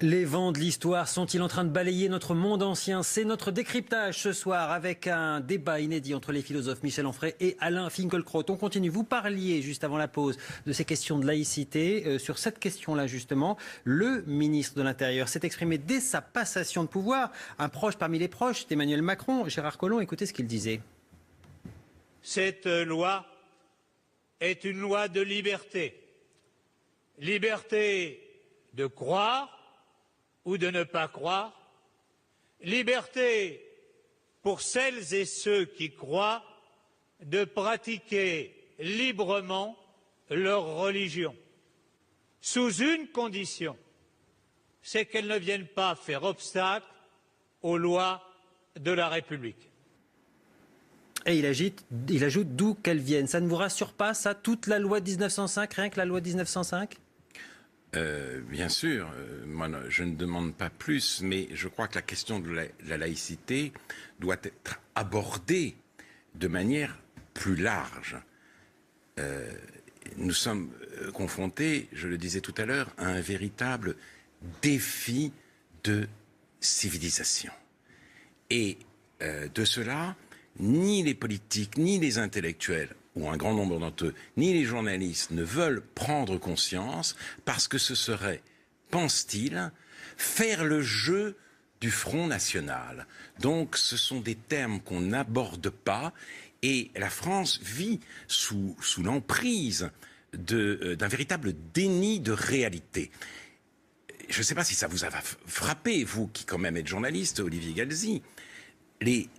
Les vents de l'histoire sont-ils en train de balayer notre monde ancien? C'est notre décryptage ce soir avec un débat inédit entre les philosophes Michel Onfray et Alain Finkielkraut. On continue. Vous parliez juste avant la pause de ces questions de laïcité. Sur cette question-là justement, le ministre de l'Intérieur s'est exprimé dès sa passation de pouvoir. Un proche parmi les proches d'Emmanuel Macron, Gérard Collomb, écoutez ce qu'il disait. Cette loi est une loi de liberté. Liberté de croire ou de ne pas croire, liberté pour celles et ceux qui croient de pratiquer librement leur religion, sous une condition, c'est qu'elles ne viennent pas faire obstacle aux lois de la République. Et il ajoute d'où qu'elles viennent. Ça ne vous rassure pas, ça, toute la loi de 1905, rien que la loi de 1905 ? Bien sûr, moi je ne demande pas plus, mais je crois que la question de la laïcité doit être abordée de manière plus large. Nous sommes confrontés, je le disais tout à l'heure, à un véritable défi de civilisation. Et de cela, ni les politiques, ni les intellectuels, ou un grand nombre d'entre eux, ni les journalistes ne veulent prendre conscience parce que ce serait, pense-t-il, faire le jeu du Front National. Donc ce sont des termes qu'on n'aborde pas et la France vit sous l'emprise d'un véritable déni de réalité. Je ne sais pas si ça vous a frappé, vous qui quand même êtes journaliste, Olivier Galzi, les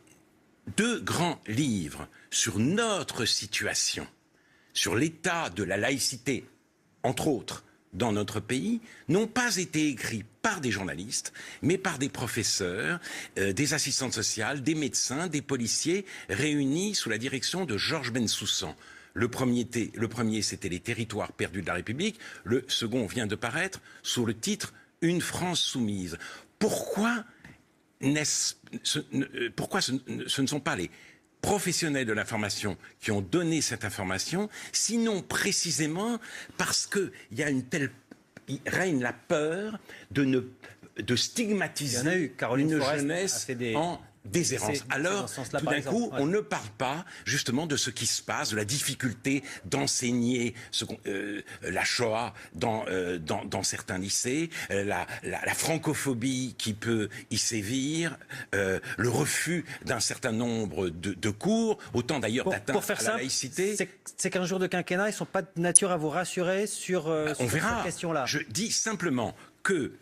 2 grands livres sur notre situation, sur l'état de la laïcité, entre autres, dans notre pays, n'ont pas été écrits par des journalistes, mais par des professeurs, des assistantes sociales, des médecins, des policiers, réunis sous la direction de Georges Bensoussan. Le premier, c'était Les territoires perdus de la République. Le second vient de paraître sous le titre « Une France soumise ». Pourquoi ce ne sont pas les professionnels de l'information qui ont donné cette information, sinon précisément parce qu'il y a il règne la peur de stigmatiser une jeunesse en déshérence. Alors, tout d'un coup, on ne parle pas justement de ce qui se passe, de la difficulté d'enseigner la Shoah dans certains lycées, la francophobie qui peut y sévir, le refus d'un certain nombre de cours, autant d'ailleurs d'atteindre à la laïcité. C'est qu'un jour de quinquennat, ils ne sont pas de nature à vous rassurer sur cette question-là. Je dis simplement que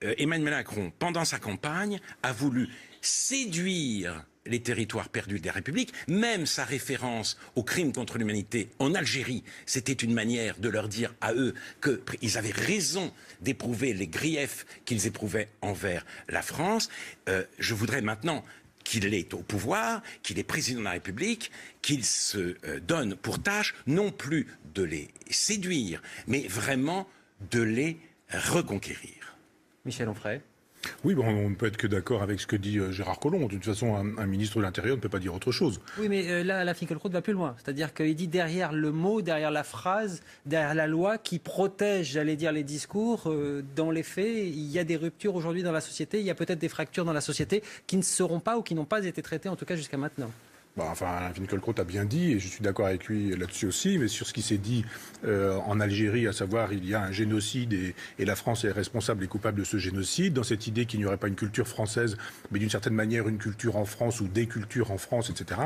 Emmanuel Macron, pendant sa campagne, a voulu séduire les territoires perdus de la République. Même sa référence aux crimes contre l'humanité en Algérie, c'était une manière de leur dire à eux qu'ils avaient raison d'éprouver les griefs qu'ils éprouvaient envers la France. Je voudrais maintenant qu'il est au pouvoir, qu'il est président de la République, qu'il se donne pour tâche non plus de les séduire, mais vraiment de les reconquérir. Michel Onfray. Oui, bon, on ne peut être que d'accord avec ce que dit Gérard Collomb. De toute façon, un ministre de l'Intérieur ne peut pas dire autre chose. Oui, mais là, la Finkielkraut va plus loin. C'est-à-dire qu'il dit derrière le mot, derrière la phrase, derrière la loi qui protège, j'allais dire, les discours, dans les faits, il y a des ruptures aujourd'hui dans la société, il y a peut-être des fractures dans la société qui ne seront pas ou qui n'ont pas été traitées, en tout cas jusqu'à maintenant. Enfin, Finkielkraut a bien dit, et je suis d'accord avec lui là-dessus aussi, mais sur ce qui s'est dit en Algérie, à savoir il y a un génocide et la France est responsable et coupable de ce génocide, dans cette idée qu'il n'y aurait pas une culture française, mais d'une certaine manière une culture en France ou des cultures en France, etc.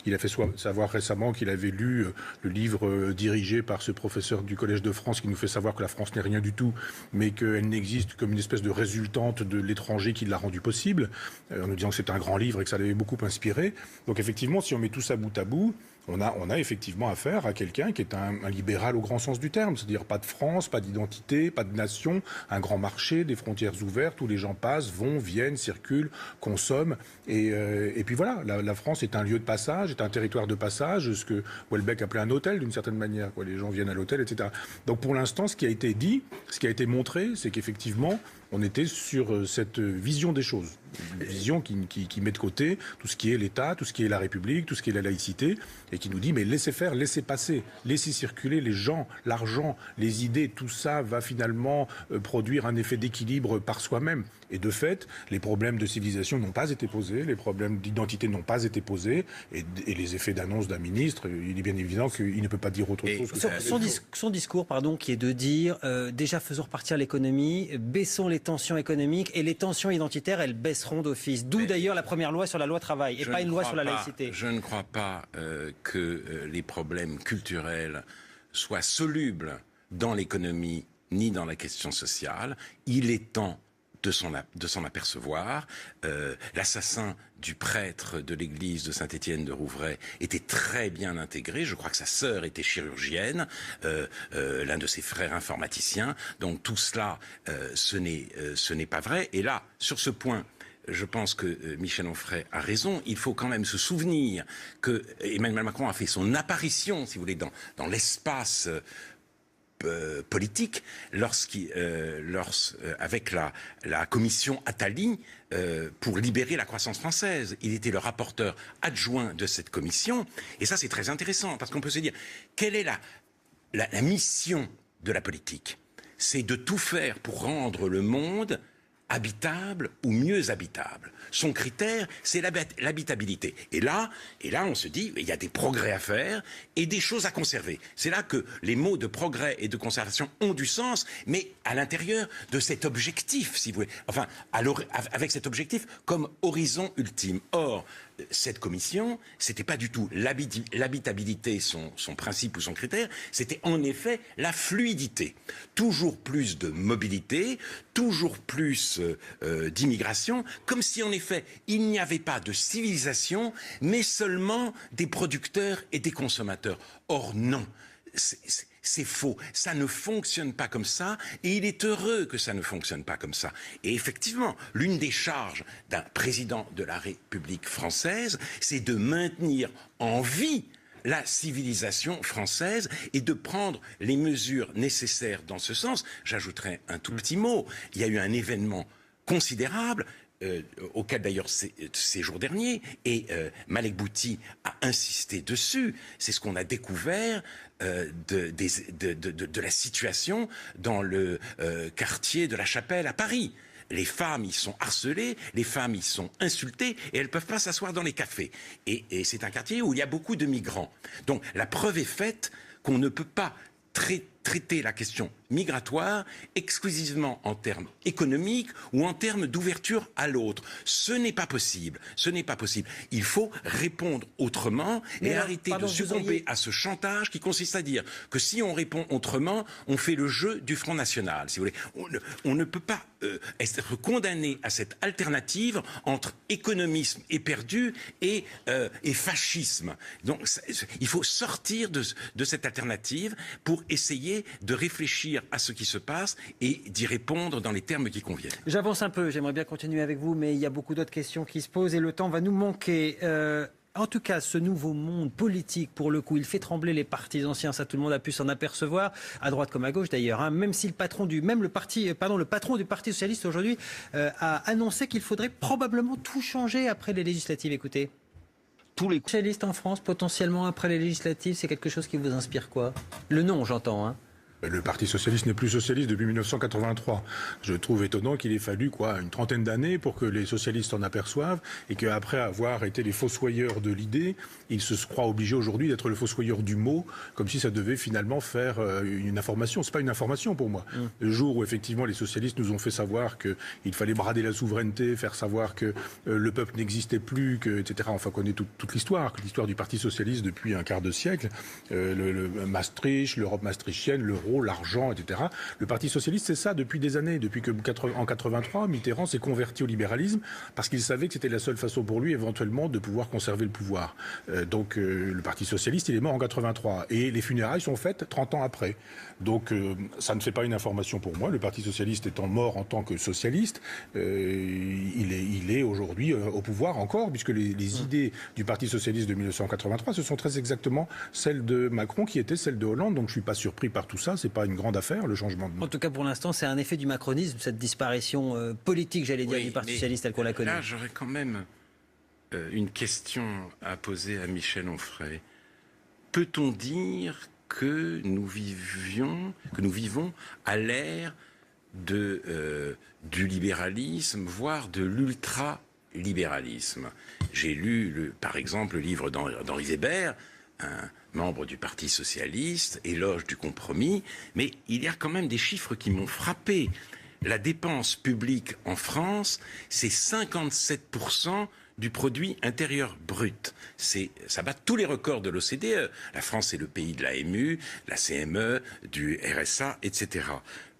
Il a fait savoir récemment qu'il avait lu le livre dirigé par ce professeur du Collège de France qui nous fait savoir que la France n'est rien du tout, mais qu'elle n'existe comme une espèce de résultante de l'étranger qui l'a rendu possible, en nous disant que c'est un grand livre et que ça l'avait beaucoup inspiré. Donc effectivement, si on met tout ça bout à bout, on a effectivement affaire à quelqu'un qui est un libéral au grand sens du terme, c'est-à-dire pas de France, pas d'identité, pas de nation, un grand marché, des frontières ouvertes où les gens passent, vont, viennent, circulent, consomment. Et puis voilà, la France est un lieu de passage, est un territoire de passage, ce que Houellebecq appelait un hôtel d'une certaine manière. Les gens viennent à l'hôtel, etc. Donc pour l'instant, ce qui a été dit, ce qui a été montré, c'est qu'effectivement, on était sur cette vision des choses. Une vision qui met de côté tout ce qui est l'État, tout ce qui est la République, tout ce qui est la laïcité, et qui nous dit mais laissez faire, laissez passer, laissez circuler les gens, l'argent, les idées, tout ça va finalement produire un effet d'équilibre par soi-même. Et de fait, les problèmes de civilisation n'ont pas été posés, les problèmes d'identité n'ont pas été posés, et les effets d'annonce d'un ministre, il est bien évident qu'il ne peut pas dire autre chose que son discours, qui est de dire déjà faisons repartir l'économie, baissons les tensions économiques, et les tensions identitaires, elles baisseront d'office. D'où d'ailleurs la première loi sur la loi travail, et pas une loi sur la laïcité. Je ne crois pas que les problèmes culturels soient solubles dans l'économie ni dans la question sociale. Il est temps de s'en apercevoir. L'assassin du prêtre de l'église de Saint-Étienne de Rouvray était très bien intégré. Je crois que sa sœur était chirurgienne, l'un de ses frères informaticien. Donc tout cela, ce n'est pas vrai. Et là, sur ce point, je pense que Michel Onfray a raison. Il faut quand même se souvenir que Emmanuel Macron a fait son apparition, si vous voulez, dans l'espace politique avec la commission Attali pour libérer la croissance française. Il était le rapporteur adjoint de cette commission, et ça c'est très intéressant parce qu'on peut se dire quelle est la mission de la politique. C'est de tout faire pour rendre le monde habitable ou mieux habitable. Son critère, c'est l'habitabilité. Et là, on se dit, il y a des progrès à faire et des choses à conserver. C'est là que les mots de progrès et de conservation ont du sens, mais à l'intérieur de cet objectif, si vous voulez. Enfin, avec cet objectif comme horizon ultime. Or, cette commission, c'était pas du tout l'habitabilité, son principe ou son critère, c'était en effet la fluidité. Toujours plus de mobilité, toujours plus d'immigration, comme si en effet il n'y avait pas de civilisation, mais seulement des producteurs et des consommateurs. Or non, c'est faux, ça ne fonctionne pas comme ça, et il est heureux que ça ne fonctionne pas comme ça. Et effectivement, l'une des charges d'un président de la République française, c'est de maintenir en vie la civilisation française et de prendre les mesures nécessaires dans ce sens. J'ajouterai un tout petit mot. Il y a eu un événement considérable auquel d'ailleurs ces jours derniers, et Malek Bouti a insisté dessus. C'est ce qu'on a découvert de la situation dans le quartier de la Chapelle à Paris. Les femmes y sont harcelées, les femmes y sont insultées et elles ne peuvent pas s'asseoir dans les cafés. Et c'est un quartier où il y a beaucoup de migrants. Donc la preuve est faite qu'on ne peut pas traiter la question migratoire exclusivement en termes économiques ou en termes d'ouverture à l'autre. Ce n'est pas possible. Ce n'est pas possible. Il faut répondre autrement et arrêter de succomber à ce chantage qui consiste à dire que si on répond autrement, on fait le jeu du Front National. Si vous voulez, on ne peut pas être condamné à cette alternative entre économisme éperdu et fascisme. Donc, il faut sortir de cette alternative pour essayer de réfléchir à ce qui se passe et d'y répondre dans les termes qui conviennent. J'avance un peu, j'aimerais bien continuer avec vous, mais il y a beaucoup d'autres questions qui se posent et le temps va nous manquer. En tout cas, ce nouveau monde politique, pour le coup, il fait trembler les partis anciens. Ça, tout le monde a pu s'en apercevoir, à droite comme à gauche d'ailleurs. Hein. Même si le patron du Parti socialiste aujourd'hui a annoncé qu'il faudrait probablement tout changer après les législatives. Écoutez. Tous les socialistes en France, potentiellement après les législatives, c'est quelque chose qui vous inspire quoi? Le nom, j'entends. Hein. Le Parti socialiste n'est plus socialiste depuis 1983. Je trouve étonnant qu'il ait fallu une trentaine d'années pour que les socialistes en aperçoivent et qu'après avoir été les fossoyeurs de l'idée, ils se croient obligés aujourd'hui d'être le fossoyeur du mot, comme si ça devait finalement faire une information. C'est pas une information pour moi. Le jour où effectivement les socialistes nous ont fait savoir qu'il fallait brader la souveraineté, faire savoir que le peuple n'existait plus, etc. Enfin, on connaît toute l'histoire du Parti socialiste depuis un quart de siècle, le Maastricht, l'Europe maastrichtienne, l'euro, l'argent, etc. Le Parti socialiste, c'est ça depuis des années. Depuis en 83, Mitterrand s'est converti au libéralisme parce qu'il savait que c'était la seule façon pour lui, éventuellement, de pouvoir conserver le pouvoir. Donc, le Parti socialiste, il est mort en 83. Et les funérailles sont faites 30 ans après. Donc, ça ne fait pas une information pour moi. Le Parti socialiste étant mort en tant que socialiste, il est aujourd'hui au pouvoir encore, puisque les idées du Parti socialiste de 1983, ce sont très exactement celles de Macron qui étaient celles de Hollande. Donc, je ne suis pas surpris par tout ça. C'est pas une grande affaire, le changement de nom. En tout cas, pour l'instant, c'est un effet du macronisme, cette disparition politique, j'allais dire, du Parti socialiste tel qu'on la connaît. Là, j'aurais quand même une question à poser à Michel Onfray. peut-on dire que nous vivons à l'ère du libéralisme, voire de l'ultra-libéralisme? J'ai lu, par exemple, le livre d'Henri Weber, un membre du Parti socialiste, éloge du compromis, mais il y a quand même des chiffres qui m'ont frappé. La dépense publique en France, c'est 57% du produit intérieur brut. Ça bat tous les records de l'OCDE. La France est le pays de l'AMU, la CME, du RSA, etc.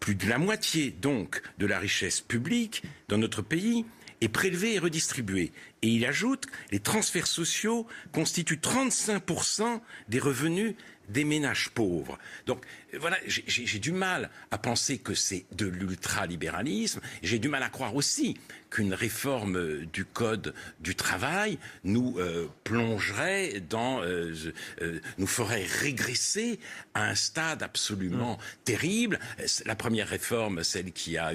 Plus de la moitié, donc, de la richesse publique dans notre pays est prélevée et redistribuée. Et il ajoute, les transferts sociaux constituent 35% des revenus des ménages pauvres. Donc voilà, j'ai du mal à penser que c'est de l'ultralibéralisme. J'ai du mal à croire aussi qu'une réforme du code du travail nous plongerait nous ferait régresser à un stade absolument terrible. La première réforme, celle qui a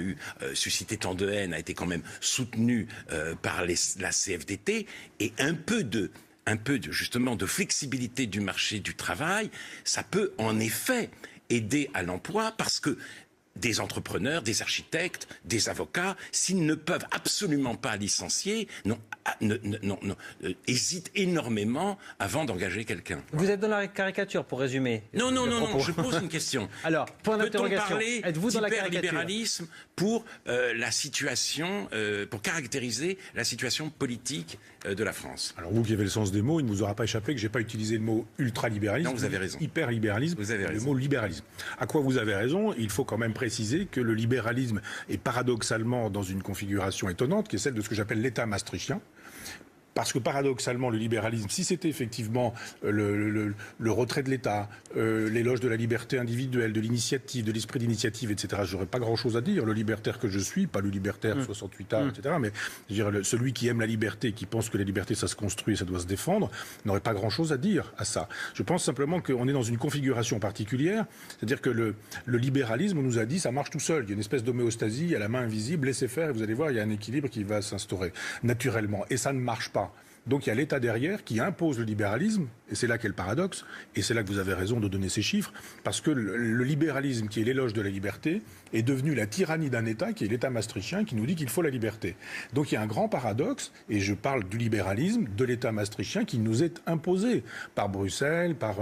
suscité tant de haine, a été quand même soutenue par la CFDT, et un peu justement de flexibilité du marché du travail, ça peut en effet aider à l'emploi, parce que des entrepreneurs, des architectes, des avocats, s'ils ne peuvent absolument pas licencier, hésitent énormément avant d'engager quelqu'un. Vous êtes dans la caricature, pour résumer. Non, je pose une question. Alors, point d'interrogation. Peut-on parler d'hyperlibéralisme pour la situation, pour caractériser la situation politique de la France? Alors vous qui avez le sens des mots, il ne vous aura pas échappé que je n'ai pas utilisé le mot ultralibéralisme. Non, vous avez raison. Hyperlibéralisme, vous avez raison. Le mot libéralisme. À quoi vous avez raison? Il faut quand même préciser que le libéralisme est paradoxalement dans une configuration étonnante, qui est celle de ce que j'appelle l'État maastrichtien. Parce que paradoxalement, le libéralisme, si c'était effectivement le retrait de l'État, l'éloge de la liberté individuelle, de l'initiative, de l'esprit d'initiative, etc., j'aurais pas grand-chose à dire. Le libertaire que je suis, pas le libertaire 68A, etc., mais je dirais, celui qui aime la liberté, qui pense que la liberté, ça se construit et ça doit se défendre, n'aurait pas grand-chose à dire à ça. Je pense simplement qu'on est dans une configuration particulière, c'est-à-dire que le libéralisme, on nous a dit, ça marche tout seul. Il y a une espèce d'homéostasie, il y a la main invisible, laissez faire, et vous allez voir, il y a un équilibre qui va s'instaurer naturellement. Et ça ne marche pas. Donc il y a l'État derrière qui impose le libéralisme, et c'est là qu'est le paradoxe, et c'est là que vous avez raison de donner ces chiffres, parce que le libéralisme, qui est l'éloge de la liberté, est devenu la tyrannie d'un État, qui est l'État maastrichtien, qui nous dit qu'il faut la liberté. Donc il y a un grand paradoxe, et je parle du libéralisme, de l'État maastrichtien, qui nous est imposé par Bruxelles, par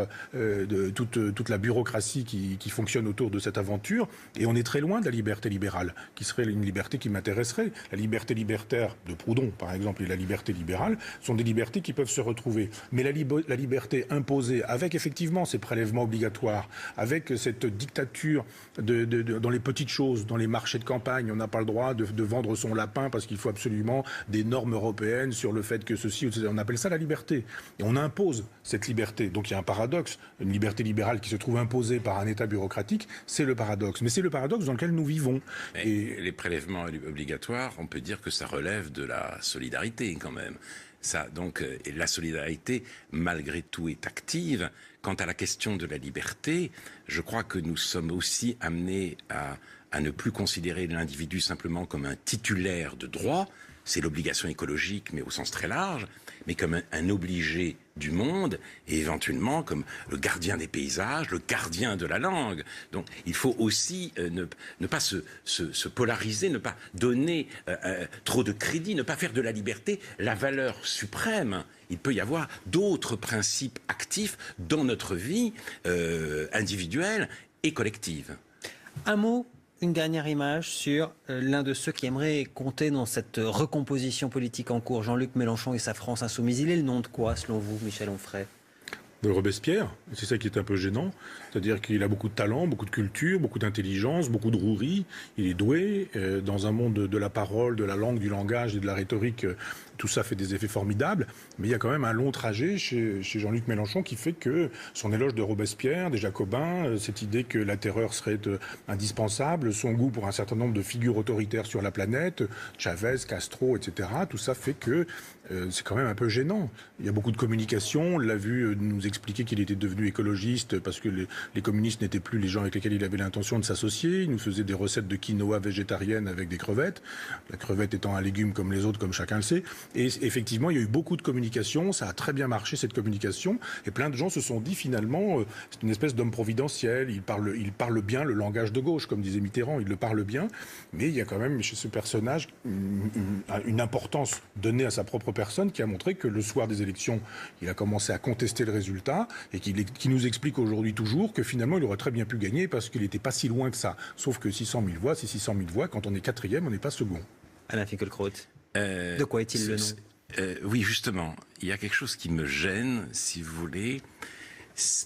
toute la bureaucratie qui fonctionne autour de cette aventure, et on est très loin de la liberté libérale, qui serait une liberté qui m'intéresserait. La liberté libertaire de Proudhon, par exemple, et la liberté libérale sont des libertés qui peuvent se retrouver. Mais la liberté imposée, avec effectivement ces prélèvements obligatoires, avec cette dictature dans les petites choses, dans les marchés de campagne, on n'a pas le droit de vendre son lapin parce qu'il faut absolument des normes européennes sur le fait que ceci, on appelle ça la liberté. Et on impose cette liberté. Donc il y a un paradoxe. Une liberté libérale qui se trouve imposée par un État bureaucratique, c'est le paradoxe. Mais c'est le paradoxe dans lequel nous vivons. Et les prélèvements obligatoires, on peut dire que ça relève de la solidarité quand même. Donc, la solidarité, malgré tout, est active. Quant à la question de la liberté, je crois que nous sommes aussi amenés à ne plus considérer l'individu simplement comme un titulaire de droit. C'est l'obligation écologique, mais au sens très large, mais comme un obligé du monde, et éventuellement comme le gardien des paysages, le gardien de la langue. Donc il faut aussi ne pas se polariser, ne pas donner trop de crédit, ne pas faire de la liberté la valeur suprême. Il peut y avoir d'autres principes actifs dans notre vie individuelle et collective. Un mot, une dernière image sur l'un de ceux qui aimeraient compter dans cette recomposition politique en cours, Jean-Luc Mélenchon et sa France insoumise. Il est le nom de quoi, selon vous, Michel Onfray ? De Robespierre, c'est ça qui est un peu gênant, c'est-à-dire qu'il a beaucoup de talent, beaucoup de culture, beaucoup d'intelligence, beaucoup de rouerie, il est doué, dans un monde de la parole, de la langue, du langage et de la rhétorique, tout ça fait des effets formidables, mais il y a quand même un long trajet chez Jean-Luc Mélenchon qui fait que son éloge de Robespierre, des Jacobins, cette idée que la terreur serait indispensable, son goût pour un certain nombre de figures autoritaires sur la planète, Chavez, Castro, etc., tout ça fait que c'est quand même un peu gênant. Il y a beaucoup de communication, on l'a vu nous nous expliquait qu'il était devenu écologiste parce que les communistes n'étaient plus les gens avec lesquels il avait l'intention de s'associer. Il nous faisait des recettes de quinoa végétarienne avec des crevettes. La crevette étant un légume comme les autres, comme chacun le sait. Et effectivement, il y a eu beaucoup de communication. Ça a très bien marché, cette communication. Et plein de gens se sont dit, finalement, c'est une espèce d'homme providentiel. Il parle bien le langage de gauche, comme disait Mitterrand. Il le parle bien. Mais il y a quand même chez ce personnage une importance donnée à sa propre personne qui a montré que le soir des élections, il a commencé à contester le résultat et qui nous explique aujourd'hui toujours que finalement, il aurait très bien pu gagner parce qu'il n'était pas si loin que ça. Sauf que 600 000 voix, c'est 600 000 voix. Quand on est quatrième, on n'est pas second. Alain Finkielkraut, de quoi est-il le nom? Oui, justement, il y a quelque chose qui me gêne, si vous voulez,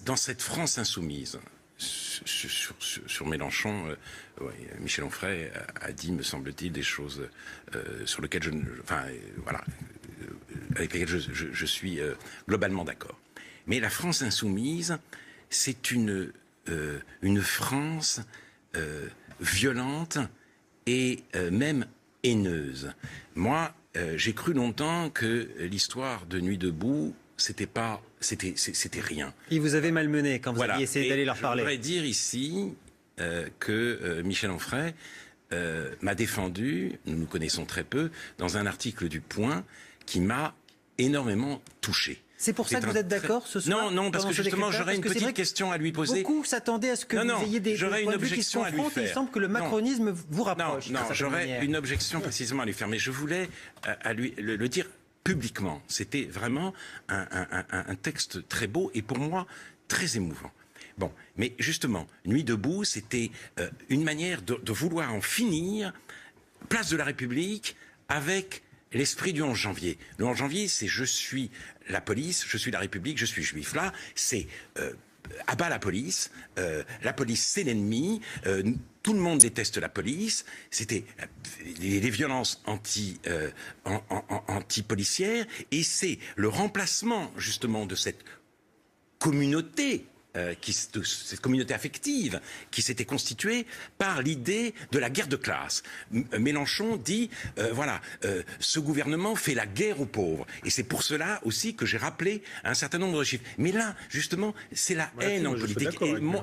dans cette France insoumise. Sur Mélenchon, Michel Onfray a dit, me semble-t-il, des choses sur lesquelles avec lesquelles je suis globalement d'accord. Mais la France insoumise, c'est une France violente et même haineuse. Moi, j'ai cru longtemps que l'histoire de Nuit debout, c'était rien. Il vous avait malmené quand vous aviez essayé d'aller leur parler. Je voudrais dire ici que Michel Onfray m'a défendu, nous nous connaissons très peu, dans un article du Point qui m'a énormément touché. C'est pour ça que vous êtes d'accord ce soir? Non, parce que justement, j'aurais une petite question à lui poser. Beaucoup s'attendaient à ce que vous ayez des points de vue qui se confrontent et il semble que le macronisme vous rapproche. Non, j'aurais une objection précisément à lui faire, mais je voulais à lui le dire publiquement. C'était vraiment un texte très beau et pour moi très émouvant. Bon, mais justement, Nuit debout, c'était une manière de vouloir en finir, place de la République, avec l'esprit du 11 janvier. Le 11 janvier, c'est je suis la police, je suis la République, je suis juif. Là, c'est abat la police c'est l'ennemi, tout le monde déteste la police, c'était les violences anti-policières, et c'est le remplacement justement de cette communauté, cette communauté affective qui s'était constituée par l'idée de la guerre de classe. Mélenchon dit, ce gouvernement fait la guerre aux pauvres. Et c'est pour cela aussi que j'ai rappelé un certain nombre de chiffres. Mais là, justement, c'est la haine en politique.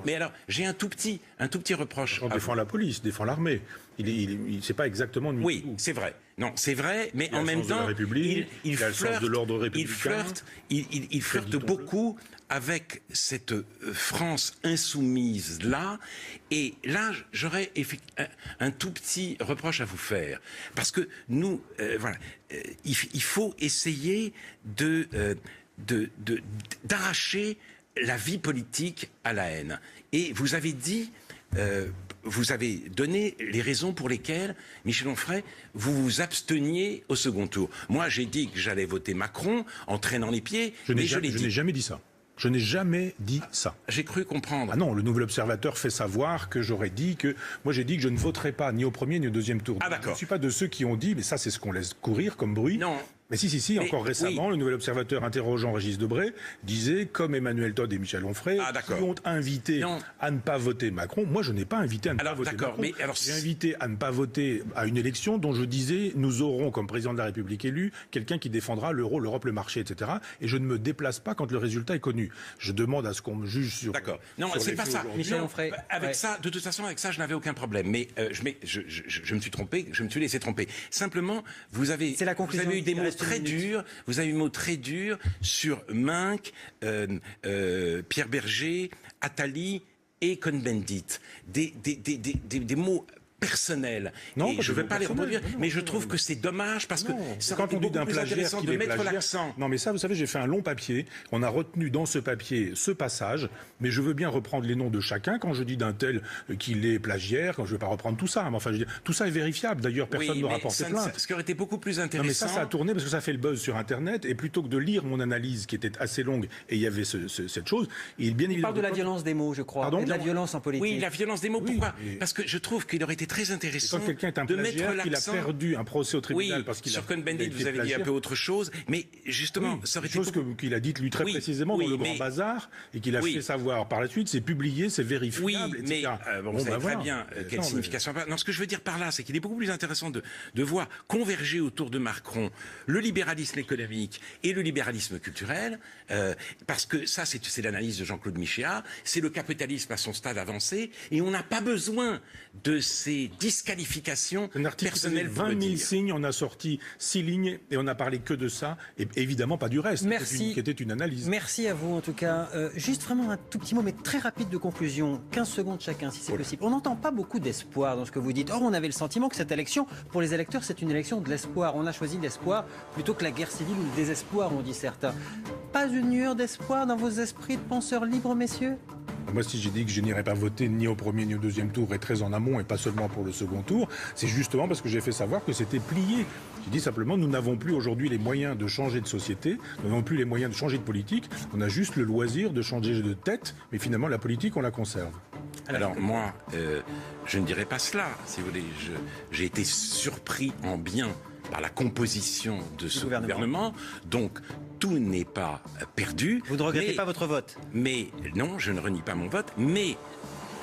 Mais alors, j'ai un tout petit reproche. On défend la police, défend l'armée. C'est pas exactement... Oui, c'est vrai. Non, c'est vrai, mais en même temps, il flirte beaucoup avec cette France insoumise-là. Et là, j'aurais un tout petit reproche à vous faire. Parce que nous, il faut essayer d'arracher la vie politique à la haine. Et vous avez dit... vous avez donné les raisons pour lesquelles, Michel Onfray, vous vous absteniez au second tour. Moi, j'ai dit que j'allais voter Macron en traînant les pieds, je n'ai jamais dit ça. Je n'ai jamais dit ça. J'ai cru comprendre. Ah non, le Nouvel Observateur fait savoir que j'aurais dit que... Moi, j'ai dit que je ne voterai pas ni au premier ni au deuxième tour. Ah, d'accord. Je ne suis pas de ceux qui ont dit, mais ça, c'est ce qu'on laisse courir comme bruit. Non. Mais si, encore récemment, oui. Le Nouvel Observateur interrogeant Régis Debray disait, comme Emmanuel Todd et Michel Onfray, qui ont invité à ne pas voter Macron. Moi, je n'ai pas invité à ne pas voter Macron. J'ai invité à ne pas voter à une élection dont je disais, nous aurons comme président de la République élu quelqu'un qui défendra l'euro, l'Europe, le marché, etc. Et je ne me déplace pas quand le résultat est connu. Je demande à ce qu'on me juge sur... D'accord. Non, c'est pas ça. Michel Onfray. Avec ça, de toute façon, avec ça, je n'avais aucun problème. Mais je me suis trompé, je me suis laissé tromper. Simplement, vous avez eu des mots très durs. Vous avez eu des mots très durs sur Minc, Pierre Berger, Attali et Cohn-Bendit. Des mots personnels. Non, et je ne vais pas les reproduire, mais je trouve que c'est dommage parce que ça aurait été beaucoup plus intéressant de mettre l'accent. Non, mais ça, vous savez, j'ai fait un long papier. On a retenu dans ce papier ce passage, mais je veux bien reprendre les noms de chacun. Quand je dis d'un tel qu'il est plagiaire, quand je ne vais pas reprendre tout ça. Mais enfin, je veux dire, tout ça est vérifiable. D'ailleurs, personne n'aura porté plainte. Ce qui aurait été beaucoup plus intéressant. Non, mais ça a tourné parce que ça fait le buzz sur Internet. Et plutôt que de lire mon analyse qui était assez longue, et il y avait cette chose, il parle de la violence des mots, je crois. Pardon ? Et de la violence en politique. Oui, la violence des mots. Pourquoi ? Parce que je trouve qu'il aurait été très intéressant Quand quelqu'un est un de mettre plagiaire, qu'il a l'accent. perdu un procès au tribunal parce qu'il sur a Cohn-Bendit, été vous avez dit un plagiaire. peu autre chose, mais justement, Oui, ça aurait chose été qu'il a dite lui très Oui, précisément oui, dans le mais- Grand Bazar et qu'il a Oui. fait savoir par la suite, c'est publié, c'est vérifiable, Oui, etc. mais vous savez très voilà. bien quelle Non, mais- signification. Non, ce que je veux dire par là, c'est qu'il est beaucoup plus intéressant de voir converger autour de Macron le libéralisme économique et le libéralisme culturel, parce que ça, c'est l'analyse de Jean-Claude Michéa, c'est le capitalisme à son stade avancé, et on n'a pas besoin de ces disqualifications Un article qui faisait personnelles pour 20 le 000 dire. signes, on a sorti 6 lignes et on n'a parlé que de ça, et évidemment pas du reste, Merci. qui était une analyse. Merci à vous en tout cas. Juste vraiment un tout petit mot, mais très rapide de conclusion. 15 secondes chacun, si c'est possible. On n'entend pas beaucoup d'espoir dans ce que vous dites. Or, on avait le sentiment que cette élection, pour les électeurs, c'est une élection de l'espoir. On a choisi l'espoir plutôt que la guerre civile ou le désespoir, ont dit certains. Pas une lueur d'espoir dans vos esprits de penseurs libres, messieurs? Moi, si j'ai dit que je n'irai pas voter ni au premier ni au deuxième tour et très en amont et pas seulement pour le second tour, c'est justement parce que j'ai fait savoir que c'était plié. J'ai dit simplement, nous n'avons plus aujourd'hui les moyens de changer de société, nous n'avons plus les moyens de changer de politique, on a juste le loisir de changer de tête, mais finalement la politique, on la conserve. Alors moi, je ne dirais pas cela, si vous voulez. J'ai été surpris en bien par la composition de ce gouvernement. Donc, tout n'est pas perdu. Vous ne regrettez pas votre vote? Mais non, je ne renie pas mon vote, mais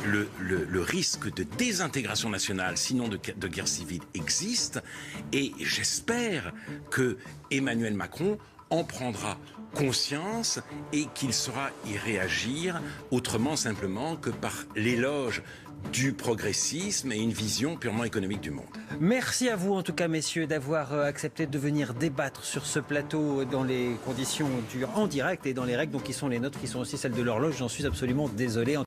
le risque de désintégration nationale, sinon de guerre civile, existe. Et j'espère que Emmanuel Macron en prendra conscience et qu'il saura y réagir autrement simplement que par l'éloge du progressisme et une vision purement économique du monde. Merci à vous en tout cas messieurs d'avoir accepté de venir débattre sur ce plateau dans les conditions en direct et dans les règles donc, qui sont les nôtres, qui sont aussi celles de l'horloge. J'en suis absolument désolé.